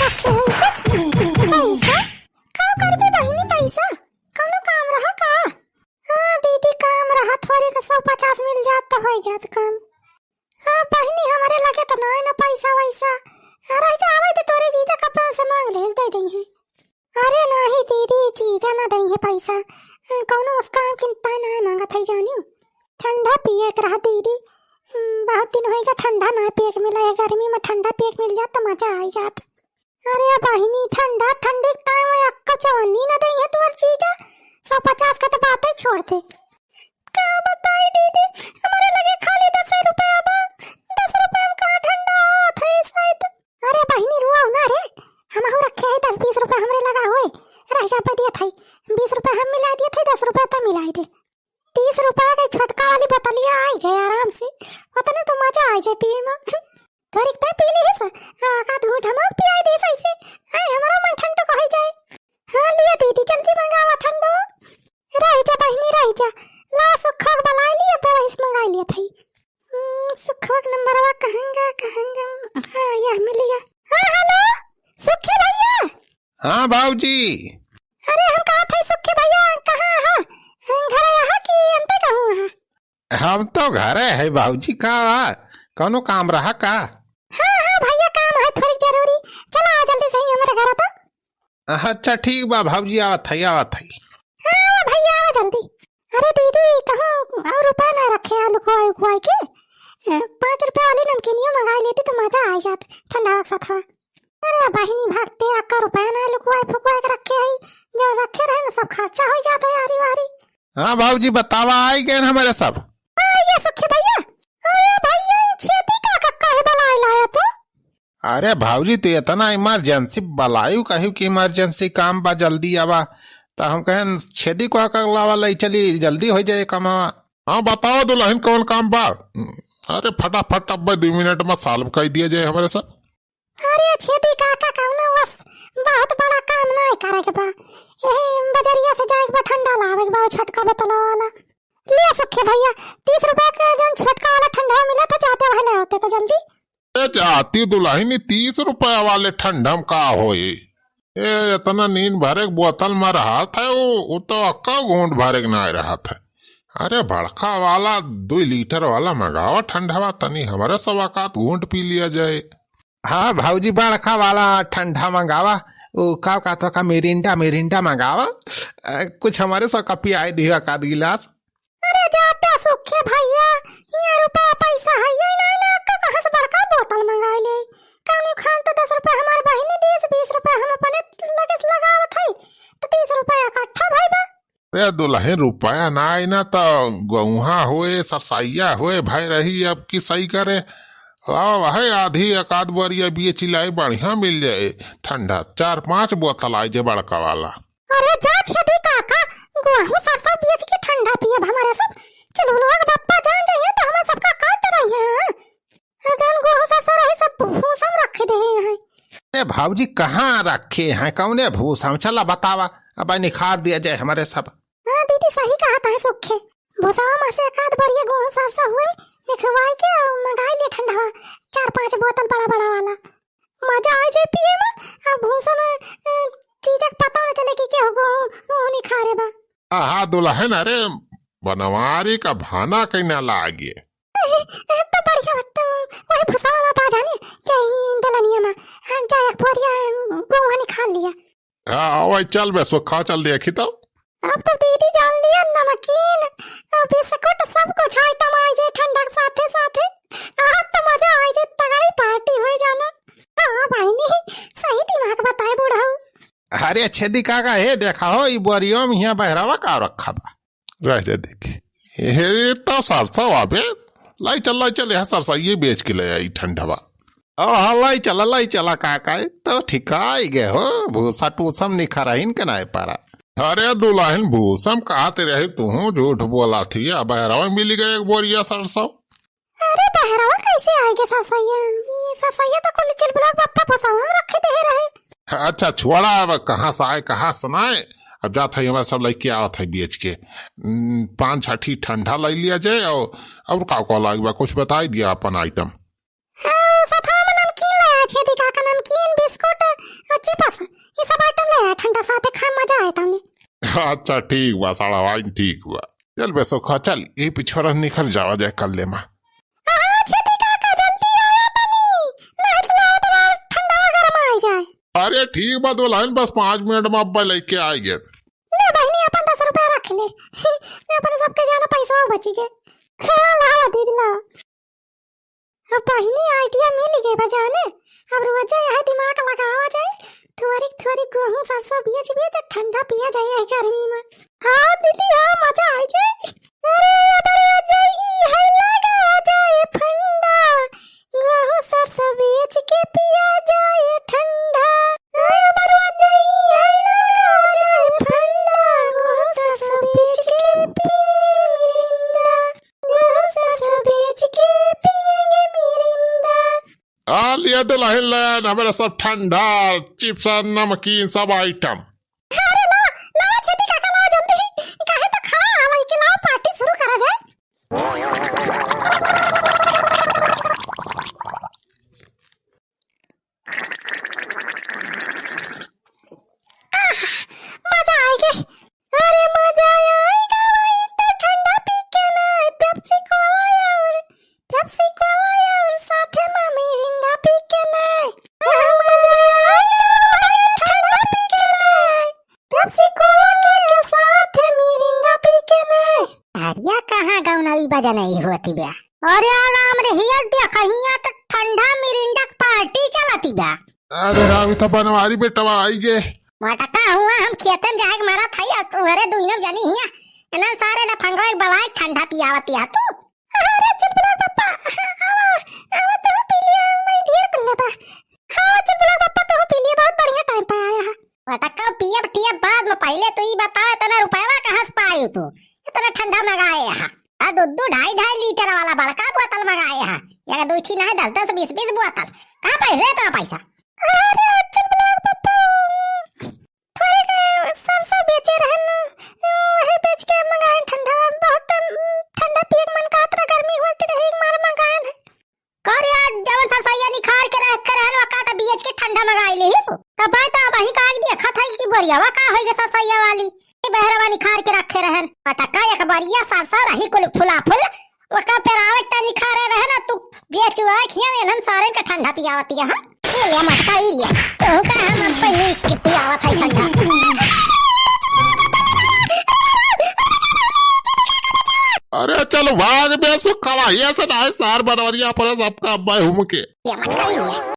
रखे है कुछ पैसा का करबे बहिनी पैसा कौनो काम रहा का। हाँ दीदी काम रहा थोड़ी का 150 मिल जात तो हो जात काम। हाँ बहिनी हमारे लगे तो ना पैसा वैसा रह जावे तो तोरे जीजा कपड़ा से मांग ले दे देंगे। अरे नहीं दीदी जीजा ना देंगे पैसा कौनो उसका किंता ना मांगा था जानियो। ठंडा पिए के रहा दीदी बहुत दिन होएगा ठंडा ना पिए के मिला है गर्मी में ठंडा पिए के मिल जात तो मजा आ जात। अरे बहिनी ठंडा ठंडे टाइम में अक्का चवन्नी ना दे है तोर चीजा 150 का तो बात ही छोड़ दे। क्या बताई दीदी हमारे लगे खाली 10 रुपए अब 10 रुपए में कहाँ ठंडा थे शायद। अरे बहिनी रुआ ना रे हम हो रखे है 10-20 रुपए हमरे लगा हुए राजा पे दिया था 20 रुपए हम मिला दिए थे 10 रुपए तो मिलाई दे 30 रुपए का छोटका वाली बोतलिया आई जाए आराम से पता तो मजा आ जाए पिए में। घर एक पी ली है का दूध हम पियाई दे ऐसे हमारा मन ठंडो को हो जाए। हाँ लिया दीदी जल्दी मंगावा ठंडो रह जा बहिनी रह जा ला सुखक बना लिया तो इस मंगा लिया थी सुखक नंबरवा कहांगा हाँ यह मिल गया। हाँ हेलो सुखी भैया। हाँ बाबूजी। अरे हम कहा थे सुखी भैया कहाँ है घर यहाँ की अंते कहूँ है। हम तो घर है बाबूजी का कौनो काम रहा का। हाँ भैया काम है थोड़ी जरूरी चला आ जल्दी से हमारे घर तो। अच्छा ठीक बा भाजी आवत है हाँ भैया आओ जल्दी। अरे दीदी कहाँ और रुपया ना रखे आलू खुआई के 5 रुपए वाली नमकीनियों मंगा लेती तो मजा आ जात ठंडा सा था। अरे बहिनी भागते आका रुपया ना आलू खुआई के रखे है जो रखे रहे ना सब खर्चा हो जाता है यारी वारी। हाँ बाबूजी बतावा आई गए हमारे सब। ये सुखी भैया अरे भैया खेती का कक्का है बलाई लाया तो। अरे भाऊजी तो इतना इमरजेंसी बलायू कहू कि इमरजेंसी काम बा जल्दी आवा तो हम कहें छेदी को लावा चली जल्दी हो जाए कमावा। हाँ बताओ दुल्हन कौन काम बा। अरे फटाफट अब 2 मिनट में साल्व कर दिया जाए हमारे साथ। अरे छेदी काका कौनो बस बहुत बड़ा काम नहीं करे के बा यही बजरिया से जाए के ठंडा लावे के बा छोटका बोतला वाला ले सुखे भैया 30 रुपए का जो छोटका वाला ठंडा मिला था जाते वाले होते तो जल्दी जाती दुल्हन 30 रुपए वाले ठंडम का होए इतना नींद भरे बोतल में रहा था वो तो अक्का घूंट भरे ना रहा था। अरे बड़का वाला 2 लीटर वाला मंगावा ठंडा तनी हमारे सवाकात घूंट पी लिया जाए। हाँ भाऊजी बड़का वाला ठंडा मंगावा वो का तो का मिरिंडा मंगावा कुछ हमारे सब का पियाई दिया का गिलास। अरे जाते सुखे भैया ये रुपया पैसा है ये ना का कहां से बड़का बोतल मंगा ले कौन खान तो 10 रुपए हमारे बहिनी 20 रुपए हम अपने लगे लगावत है तो 30 रुपए इकट्ठा भाई बा। अरे दुल्हन रुपया ना आई ना तो गौहा हुए सरसाइया हुए भाई रही अब की सही करे भाई आधी एक आध बोरिया बिये चिलाई बढ़िया मिल जाए ठंडा 4-5 बोतल आई जाए बड़का वाला। अरे जा छेदी काका गेहूं सरसों बेच के ठंडा पिए हमारे सब चलो लोग बप्पा जान जाइए तो हमारे सबका काट रही है जान गेहूं सरसों रही सब भूसम रख दे हैं। अरे भाऊजी कहाँ रखे हैं कौने भूसा चला बतावा अब निखार दिया जाए हमारे सब। हाँ दीदी सही कहा था सुखे भूसा में से एक आध बोरिया गेहूं सरसों हुए लिखवाई के मंगा लिए ठंडा 4-5 बोतल बड़ा वाला मजा आ जाए पिए में अब भूसा में चीजक पता न चले कि क्या हो नहीं खा रे बा। हाँ दुल्हन अरे बनवारी का भाना कहना लागे तो बढ़िया बात वही भूसा में पा जाने क्या दलनिया में जा एक बोरिया गेहूं खा लिया। हाँ वही चल बे सुखा चल देखी तो अब तो दीदी जान लिया नमकीन बिस्कुट सब कुछ आइटम आ जाए ठंडा साथे साथे आज तो मजा आ जाए तगड़ी पार्टी हो जाना। हाँ भाई नहीं सही दिमाग बताए बूढ़ाऊ। अरे छेदी काका हे देखा हो ई बोरियो में यहाँ बहरावा का रखा बा रह जा देखी ये तो सरसा वाबे लाई चल यहाँ सरसा ये बेच के ले आई ठंडा लाई चला काका तो ठिकाई गए हो भूसा टूसम निखरा के ना पारा। अरे दुल्हन भूसम कहते रहे तू झूठ बोला थी बहरावा मिल गए एक बोरिया सरसों। अरे बहरावा कैसे आएंगे सरसैया तो कुल चिल ब्लॉक बप्पा पोसावा में रखे दे रहे। अच्छा छोड़ा अब कहाँ से आए कहाँ सुनाए अब जाता है हमारे सब लेके आवत है बेच के 5-6 ठंडा ले लिया जाए और का लागे कुछ बता दिया अपन आइटम। नमकीन बिस्कुट अच्छा ठीक बा साड़ा वाइन ठीक बा। चल बे सुखा चल ये पिछोरा निकल जावा जाए कल ले माँ। हाँ छेदी काका जल्दी आया तनी नहीं तो ठंडा गरम आ जाए। अरे ठीक बा दुल्हन बस 5 मिनट में अब्बा लेके आएंगे। ले बहनी अपन 10 रुपया रख ले अपन सबके जाना पैसा बच गए। हाँ लावा दीदी लावा। अब बहनी आइडिया मिल गई बजाने अब रोज यह दिमाग लगावा जाए थोड़ी थोड़ी गेहूं सरसों बीज बीज ठंडा पिया जाए गर्मी में। हाँ दीदी हाँ मजा आ जाए। अरे अरे आ जाए है लगा जाए ठंडा गेहूं सरसों बीज के पिया जाए ठंडा। अरे अरे आ जाए है लगा जाए ठंडा गेहूं सरसों बीज के पिएंगे गेहूं सरसों बीज के पिएंगे मिरिंदा। आ लिया दुल्हन ले हमारा सब ठंडा चिप्स नमकीन सब आइटम। अरे ला ला छेदी काका ला जल्दी काहे तो खड़ा हलाई के ला पार्टी शुरू करा जाए। मजा आएगा। अरे मजा आएगा भाई तो ठंडा पी के मैं पेप्सी कोला और साथ में मिरिंडा पी के मैं मजा आएगा भाई ठंडा पी के मैं पेप्सी कोला के साथ मिरिंडा पी के मैं। अरिया कहाँ गाउनाई बजा नहीं होती बे। अरे आराम रे हिया देखा हिया तो ठंडा मिरिंडा पार्टी चलाती बे। अरे रावी तो बनवारी बेटवा आई गे। मटका हुआ हम खेतन जाए मारा था या तू अरे दुइनम जानी हिया एना सारे ना फंगो एक बवाई ठंडा पियावती आ तू। अरे चुप ला पापा आवा तो पी लिया मैं ढेर पल्ले बा। हां चुप ला पापा तो पी लिया बहुत बढ़िया टाइम पे आया है। मटका पिया टिया बाद में पहले तू ही बता इतना रुपया कहां से पायो तू इतना ठंडा मंगाए है। आ दूध 2.5 लीटर वाला बड़का बोतल मंगाए है या दो छी नहीं 10 20 बोतल कहां पे है इतना पैसा। अरे चुप ला पापा थोड़े सरसों बेचे रहन वही बेच के मंगाए ठंडा बहुत ठंडा पिए मन का इतना गर्मी होती रही मार मंगाए है। कर यार जवन सरसैया निखार के रख कर रहन वका त बेच के ठंडा मंगाई ले ही का बात आ वही का देखा था कि बरियावा का होई गे सरसैया वाली बहरवा निखार के रखे रहन पटका एक बरिया सरसा रही कुल फुला फुल वका पेरावे त निखारे रहन तू बेचुआ खिया एनन सारे का ठंडा पियावती है। ये ले मटका ही ले तो का हम अपनी के पियावत है ठंडा। अरे चल भाग बे सुखा ये से ना सार बनवरिया पर सबका अब्बा हुम के। ये मटका ही ले।